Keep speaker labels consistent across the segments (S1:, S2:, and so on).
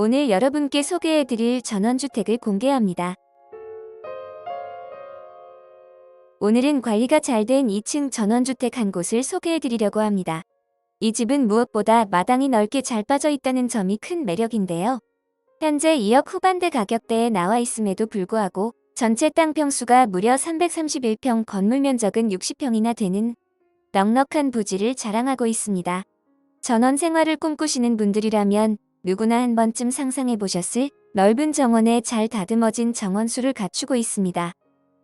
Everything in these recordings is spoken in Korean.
S1: 오늘 여러분께 소개해드릴 전원주택을 공개합니다. 오늘은 관리가 잘 된 2층 전원주택 한 곳을 소개해드리려고 합니다. 이 집은 무엇보다 마당이 넓게 잘 빠져 있다는 점이 큰 매력인데요. 현재 2억 후반대 가격대에 나와 있음에도 불구하고 전체 땅 평수가 무려 331평, 건물 면적은 60평이나 되는 넉넉한 부지를 자랑하고 있습니다. 전원 생활을 꿈꾸시는 분들이라면 누구나 한 번쯤 상상해 보셨을 넓은 정원에 잘 다듬어진 정원수를 갖추고 있습니다.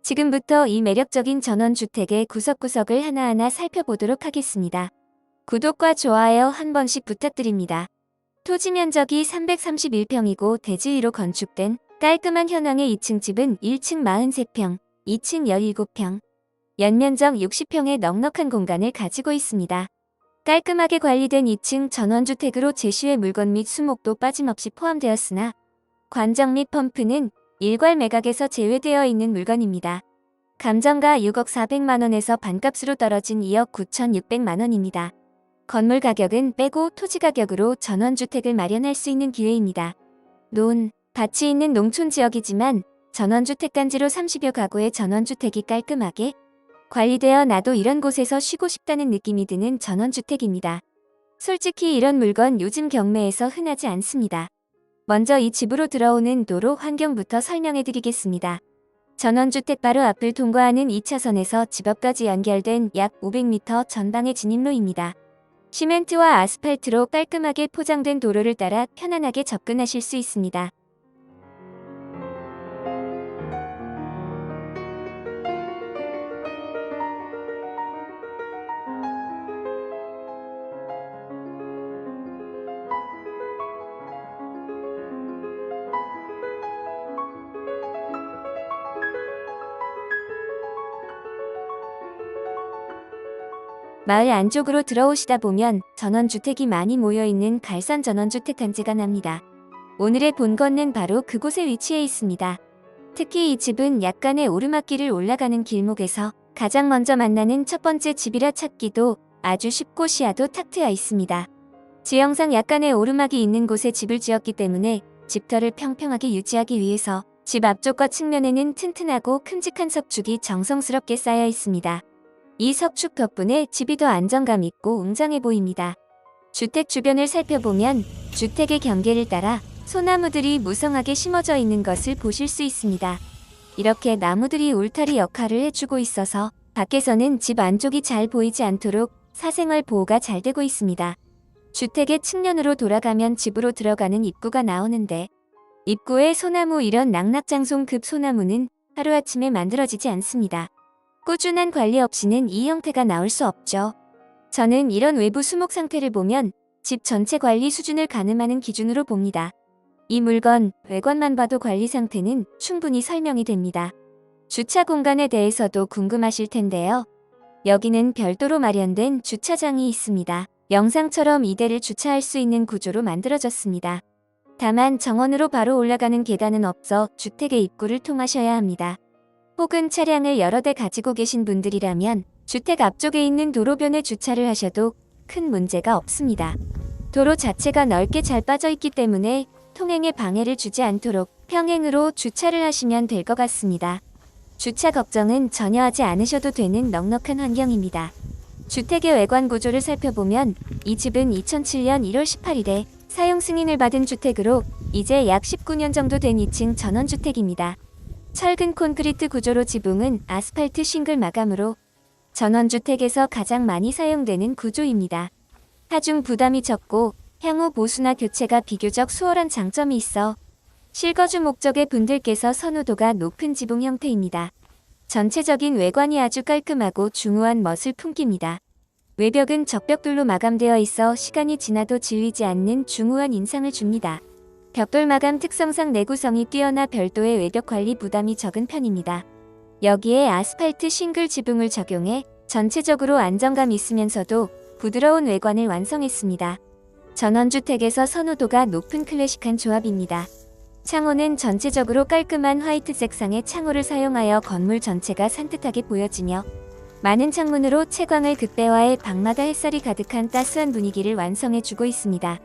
S1: 지금부터 이 매력적인 전원주택의 구석구석을 하나하나 살펴보도록 하겠습니다. 구독과 좋아요 한 번씩 부탁드립니다. 토지 면적이 331평이고 대지위로 건축된 깔끔한 현황의 2층 집은 1층 43평, 2층 17평, 연면적 60평의 넉넉한 공간을 가지고 있습니다. 깔끔하게 관리된 2층 전원주택으로 제시의 물건 및 수목도 빠짐없이 포함되었으나 관정 및 펌프는 일괄 매각에서 제외되어 있는 물건입니다. 감정가 6억 400만원에서 반값으로 떨어진 2억 9,600만원입니다. 건물 가격은 빼고 토지 가격으로 전원주택을 마련할 수 있는 기회입니다. 밭이 있는 농촌지역이지만 전원주택 단지로 30여 가구의 전원주택이 깔끔하게 관리되어 나도 이런 곳에서 쉬고 싶다는 느낌이 드는 전원주택입니다. 솔직히 이런 물건 요즘 경매에서 흔하지 않습니다. 먼저 이 집으로 들어오는 도로 환경부터 설명해 드리겠습니다. 전원주택 바로 앞을 통과하는 2차선에서 집 앞까지 연결된 약 500m 전방의 진입로입니다. 시멘트와 아스팔트로 깔끔하게 포장된 도로를 따라 편안하게 접근하실 수 있습니다. 마을 안쪽으로 들어오시다 보면 전원주택이 많이 모여있는 갈선 전원주택 단지가 납니다. 오늘의 본건은 바로 그곳에 위치해 있습니다. 특히 이 집은 약간의 오르막길을 올라가는 길목에서 가장 먼저 만나는 첫 번째 집이라 찾기도 아주 쉽고 시야도 탁 트여 있습니다. 지형상 약간의 오르막이 있는 곳에 집을 지었기 때문에 집터를 평평하게 유지하기 위해서 집 앞쪽과 측면에는 튼튼하고 큼직한 석축이 정성스럽게 쌓여 있습니다. 이 석축 덕분에 집이 더 안정감 있고 웅장해 보입니다. 주택 주변을 살펴보면 주택의 경계를 따라 소나무들이 무성하게 심어져 있는 것을 보실 수 있습니다. 이렇게 나무들이 울타리 역할을 해주고 있어서 밖에서는 집 안쪽이 잘 보이지 않도록 사생활 보호가 잘 되고 있습니다. 주택의 측면으로 돌아가면 집으로 들어가는 입구가 나오는데 입구에 소나무, 이런 낙낙장송급 소나무는 하루아침에 만들어지지 않습니다. 꾸준한 관리 없이는 이 형태가 나올 수 없죠. 저는 이런 외부 수목 상태를 보면 집 전체 관리 수준을 가늠하는 기준으로 봅니다. 이 물건 외관만 봐도 관리 상태는 충분히 설명이 됩니다. 주차 공간에 대해서도 궁금하실 텐데요. 여기는 별도로 마련된 주차장이 있습니다. 영상처럼 2대를 주차할 수 있는 구조로 만들어졌습니다. 다만 정원으로 바로 올라가는 계단은 없어 주택의 입구를 통하셔야 합니다. 혹은 차량을 여러 대 가지고 계신 분들이라면 주택 앞쪽에 있는 도로변에 주차를 하셔도 큰 문제가 없습니다. 도로 자체가 넓게 잘 빠져 있기 때문에 통행에 방해를 주지 않도록 평행으로 주차를 하시면 될 것 같습니다. 주차 걱정은 전혀 하지 않으셔도 되는 넉넉한 환경입니다. 주택의 외관 구조를 살펴보면 이 집은 2007년 1월 18일에 사용 승인을 받은 주택으로 이제 약 19년 정도 된 2층 전원주택입니다. 철근 콘크리트 구조로 지붕은 아스팔트 싱글 마감으로 전원주택에서 가장 많이 사용되는 구조입니다. 하중 부담이 적고 향후 보수나 교체가 비교적 수월한 장점이 있어 실거주 목적의 분들께서 선호도가 높은 지붕 형태입니다. 전체적인 외관이 아주 깔끔하고 중후한 멋을 풍깁니다. 외벽은 적벽돌로 마감되어 있어 시간이 지나도 질리지 않는 중후한 인상을 줍니다. 벽돌 마감 특성상 내구성이 뛰어나 별도의 외벽 관리 부담이 적은 편입니다. 여기에 아스팔트 싱글 지붕을 적용해 전체적으로 안정감 있으면서도 부드러운 외관을 완성했습니다. 전원주택에서 선호도가 높은 클래식한 조합입니다. 창호는 전체적으로 깔끔한 화이트 색상의 창호를 사용하여 건물 전체가 산뜻하게 보여지며 많은 창문으로 채광을 극대화해 방마다 햇살이 가득한 따스한 분위기를 완성해주고 있습니다.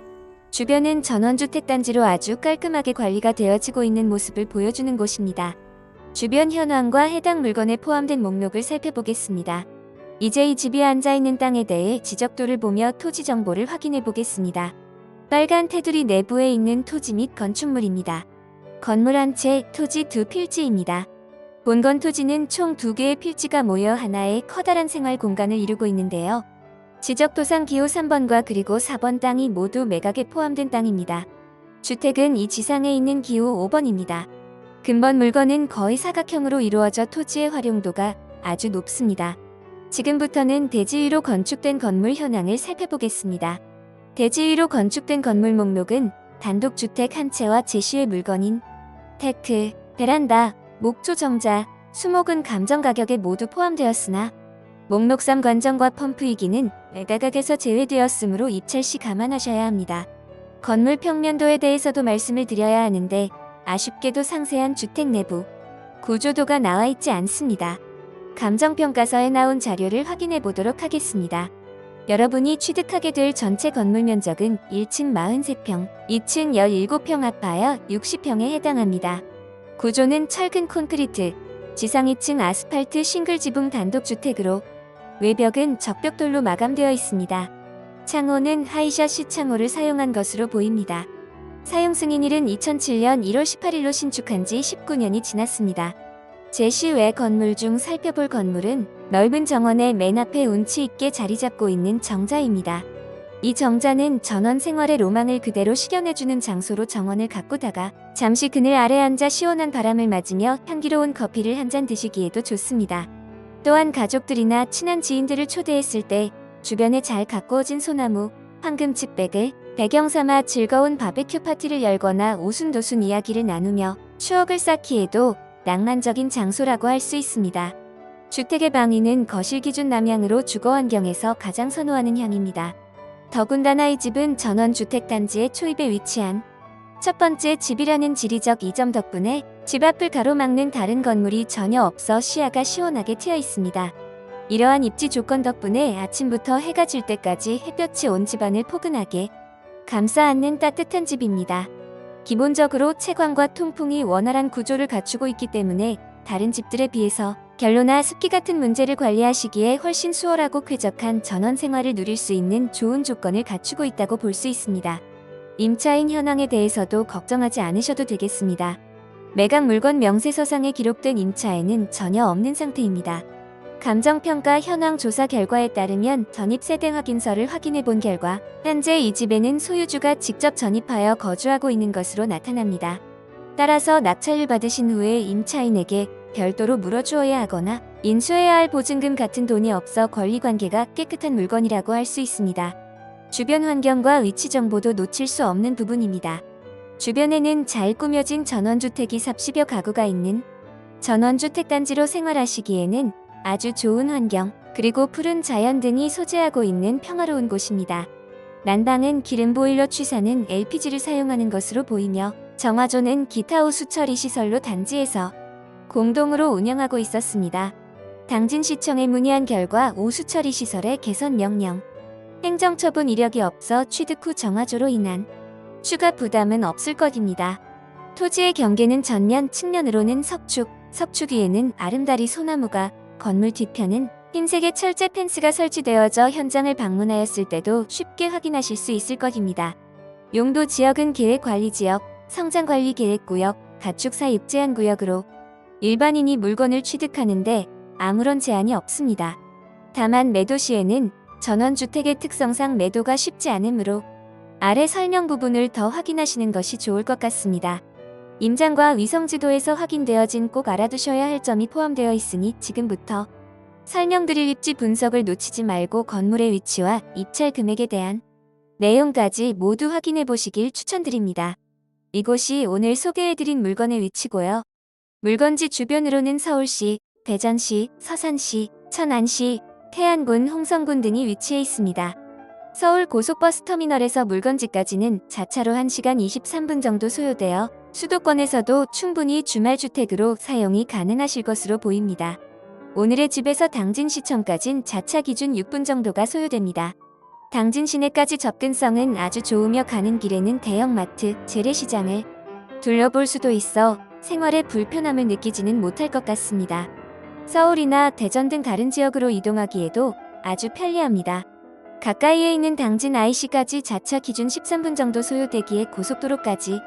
S1: 주변은 전원주택단지로 아주 깔끔하게 관리가 되어지고 있는 모습을 보여주는 곳입니다. 주변 현황과 해당 물건에 포함된 목록을 살펴보겠습니다. 이제 이 집이 앉아있는 땅에 대해 지적도를 보며 토지 정보를 확인해 보겠습니다. 빨간 테두리 내부에 있는 토지 및 건축물입니다. 건물 한 채, 토지 두 필지입니다. 본건 토지는 총 2개의 필지가 모여 하나의 커다란 생활 공간을 이루고 있는데요. 지적도상 기호 3번과 그리고 4번 땅이 모두 매각에 포함된 땅입니다. 주택은 이 지상에 있는 기호 5번입니다. 근본 물건은 거의 사각형으로 이루어져 토지의 활용도가 아주 높습니다. 지금부터는 대지 위로 건축된 건물 현황을 살펴보겠습니다. 대지 위로 건축된 건물 목록은 단독주택 한 채와 제시의 물건인 테크, 베란다, 목조 정자, 수목은 감정 가격에 모두 포함되었으나 목록 3 관정과 펌프이기는 매각액에서 제외되었으므로 입찰 시 감안하셔야 합니다. 건물 평면도에 대해서도 말씀을 드려야 하는데 아쉽게도 상세한 주택 내부 구조도가 나와 있지 않습니다. 감정평가서에 나온 자료를 확인해 보도록 하겠습니다. 여러분이 취득하게 될 전체 건물 면적은 1층 43평, 2층 17평 합하여 60평에 해당합니다. 구조는 철근 콘크리트, 지상 2층 아스팔트 싱글 지붕 단독주택으로 외벽은 적벽돌로 마감되어 있습니다. 창호는 하이셔시 창호를 사용한 것으로 보입니다. 사용 승인일은 2007년 1월 18일로 신축한 지 19년이 지났습니다. 제시 외 건물 중 살펴볼 건물은 넓은 정원의 맨 앞에 운치 있게 자리 잡고 있는 정자입니다. 이 정자는 전원 생활의 로망을 그대로 실현해주는 장소로 정원을 가꾸다가 잠시 그늘 아래 앉아 시원한 바람을 맞으며 향기로운 커피를 한 잔 드시기에도 좋습니다. 또한 가족들이나 친한 지인들을 초대했을 때 주변에 잘 가꾸어진 소나무, 황금칩백을 배경 삼아 즐거운 바베큐 파티를 열거나 오순도순 이야기를 나누며 추억을 쌓기에도 낭만적인 장소라고 할 수 있습니다. 주택의 방위는 거실 기준 남향으로 주거 환경에서 가장 선호하는 향입니다. 더군다나 이 집은 전원주택단지의 초입에 위치한 첫 번째 집이라는 지리적 이점 덕분에 집 앞을 가로막는 다른 건물이 전혀 없어 시야가 시원하게 트여 있습니다. 이러한 입지 조건 덕분에 아침부터 해가 질 때까지 햇볕이 온 집안을 포근하게 감싸 안는 따뜻한 집입니다. 기본적으로 채광과 통풍이 원활한 구조를 갖추고 있기 때문에 다른 집들에 비해서 결로나 습기 같은 문제를 관리하시기에 훨씬 수월하고 쾌적한 전원 생활을 누릴 수 있는 좋은 조건을 갖추고 있다고 볼 수 있습니다. 임차인 현황에 대해서도 걱정하지 않으셔도 되겠습니다. 매각 물건 명세서상에 기록된 임차인은 전혀 없는 상태입니다. 감정평가 현황 조사 결과에 따르면 전입세대 확인서를 확인해 본 결과 현재 이 집에는 소유주가 직접 전입하여 거주하고 있는 것으로 나타납니다. 따라서 낙찰을 받으신 후에 임차인에게 별도로 물어주어야 하거나 인수해야 할 보증금 같은 돈이 없어 권리관계가 깨끗한 물건이라고 할 수 있습니다. 주변 환경과 위치 정보도 놓칠 수 없는 부분입니다. 주변에는 잘 꾸며진 전원주택이 삽십여 가구가 있는 전원주택단지로 생활하시기에는 아주 좋은 환경, 그리고 푸른 자연 등이 소재하고 있는 평화로운 곳입니다. 난방은 기름 보일러 취사는 LPG를 사용하는 것으로 보이며 정화조는 기타 호수 처리 시설로 단지에서 공동으로 운영하고 있었습니다. 당진시청에 문의한 결과 오수 처리 시설의 개선 명령, 행정처분 이력이 없어 취득 후 정화조로 인한 추가 부담은 없을 것입니다. 토지의 경계는 전면, 측면으로는 석축, 석축 위에는 아름다리 소나무가, 건물 뒤편은 흰색의 철제 펜스가 설치되어져 현장을 방문하였을 때도 쉽게 확인하실 수 있을 것입니다. 용도 지역은 계획관리지역, 성장관리계획구역, 가축사육 제한구역으로 일반인이 물건을 취득하는데 아무런 제한이 없습니다. 다만 매도 시에는 전원주택의 특성상 매도가 쉽지 않으므로 아래 설명 부분을 더 확인하시는 것이 좋을 것 같습니다. 임장과 위성지도에서 확인되어진 꼭 알아두셔야 할 점이 포함되어 있으니 지금부터 설명드릴 입지 분석을 놓치지 말고 건물의 위치와 입찰 금액에 대한 내용까지 모두 확인해 보시길 추천드립니다. 이곳이 오늘 소개해드린 물건의 위치고요. 물건지 주변으로는 서울시, 대전시, 서산시, 천안시, 태안군, 홍성군 등이 위치해 있습니다. 서울 고속버스 터미널에서 물건지까지는 자차로 1시간 23분 정도 소요되어 수도권에서도 충분히 주말주택으로 사용이 가능하실 것으로 보입니다. 오늘의 집에서 당진시청까진 자차 기준 6분 정도가 소요됩니다. 당진 시내까지 접근성은 아주 좋으며 가는 길에는 대형마트, 재래시장을 둘러볼 수도 있어 생활에 불편함을 느끼지는 못할 것 같습니다. 서울이나 대전 등 다른 지역으로 이동하기에도 아주 편리합니다. 가까이에 있는 당진 IC까지 자차 기준 13분 정도 소요되기에 고속도로까지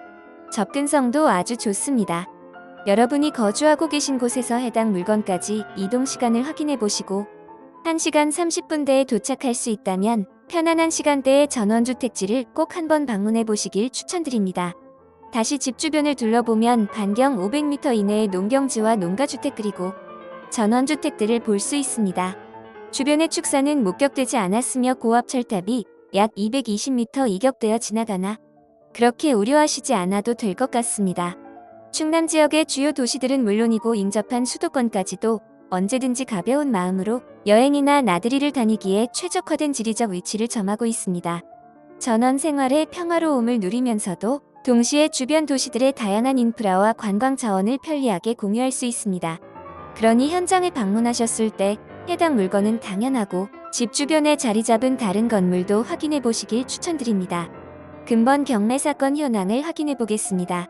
S1: 접근성도 아주 좋습니다. 여러분이 거주하고 계신 곳에서 해당 물건까지 이동 시간을 확인해 보시고 1시간 30분대에 도착할 수 있다면 편안한 시간대에 전원주택지를 꼭 한번 방문해 보시길 추천드립니다. 다시 집 주변을 둘러보면 반경 500m 이내의 농경지와 농가주택 그리고 전원주택들을 볼 수 있습니다. 주변의 축사는 목격되지 않았으며 고압 철탑이 약 220m 이격되어 지나가나 그렇게 우려하시지 않아도 될 것 같습니다. 충남 지역의 주요 도시들은 물론이고 인접한 수도권까지도 언제든지 가벼운 마음으로 여행이나 나들이를 다니기에 최적화된 지리적 위치를 점하고 있습니다. 전원 생활의 평화로움을 누리면서도 동시에 주변 도시들의 다양한 인프라와 관광 자원을 편리하게 공유할 수 있습니다. 그러니 현장에 방문하셨을 때 해당 물건은 당연하고 집 주변에 자리 잡은 다른 건물도 확인해 보시길 추천드립니다. 근본 경매 사건 현황을 확인해 보겠습니다.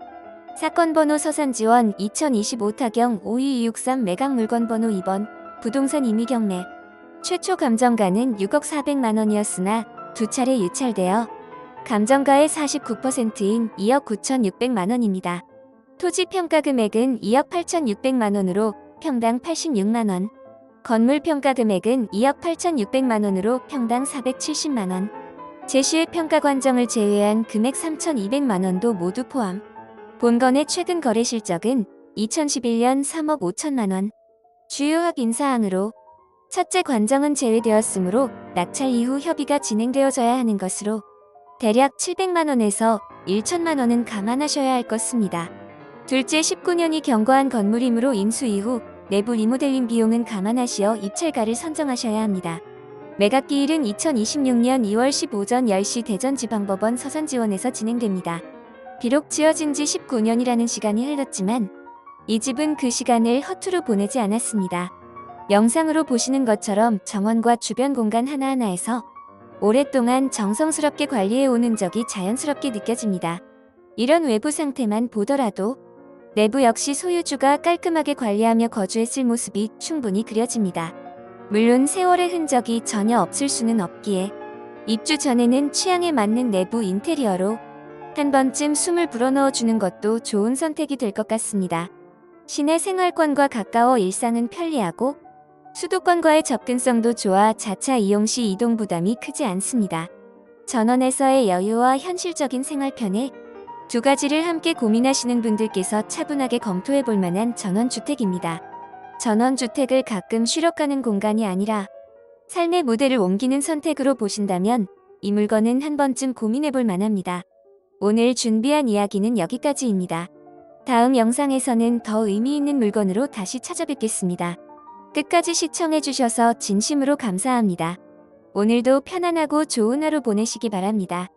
S1: 사건 번호 서산지원 2025 타경 5263 매각 물건 번호 2번 부동산 임의 경매 최초 감정가는 6억 400만 원이었으나 두 차례 유찰되어 감정가의 49%인 2억 9,600만 원입니다. 토지 평가 금액은 2억 8,600만 원으로 평당 86만 원. 건물 평가 금액은 2억 8,600만 원으로 평당 470만 원. 제시의 평가 관정을 제외한 금액 3,200만 원도 모두 포함. 본건의 최근 거래 실적은 2011년 3억 5천만 원. 주요 확인 사항으로 첫째 관정은 제외되었으므로 낙찰 이후 협의가 진행되어져야 하는 것으로 대략 700만 원에서 1천만 원은 감안하셔야 할 것입니다. 둘째 19년이 경과한 건물이므로 인수 이후 내부 리모델링 비용은 감안하시어 입찰가를 선정하셔야 합니다. 매각 기일은 2026년 2월 15전 10시 대전지방법원 서산지원에서 진행됩니다. 비록 지어진 지 19년이라는 시간이 흘렀지만 이 집은 그 시간을 허투루 보내지 않았습니다. 영상으로 보시는 것처럼 정원과 주변 공간 하나하나에서 오랫동안 정성스럽게 관리해오는 적이 자연스럽게 느껴집니다. 이런 외부 상태만 보더라도 내부 역시 소유주가 깔끔하게 관리하며 거주했을 모습이 충분히 그려집니다. 물론 세월의 흔적이 전혀 없을 수는 없기에 입주 전에는 취향에 맞는 내부 인테리어로 한 번쯤 숨을 불어넣어주는 것도 좋은 선택이 될 것 같습니다. 시내 생활권과 가까워 일상은 편리하고 수도권과의 접근성도 좋아 자차 이용 시 이동 부담이 크지 않습니다. 전원에서의 여유와 현실적인 생활편에 두 가지를 함께 고민하시는 분들께서 차분하게 검토해 볼 만한 전원주택입니다. 전원주택을 가끔 쉬러 가는 공간이 아니라 삶의 무대를 옮기는 선택으로 보신다면 이 물건은 한 번쯤 고민해 볼 만합니다. 오늘 준비한 이야기는 여기까지입니다. 다음 영상에서는 더 의미 있는 물건으로 다시 찾아뵙겠습니다. 끝까지 시청해주셔서 진심으로 감사합니다. 오늘도 편안하고 좋은 하루 보내시기 바랍니다.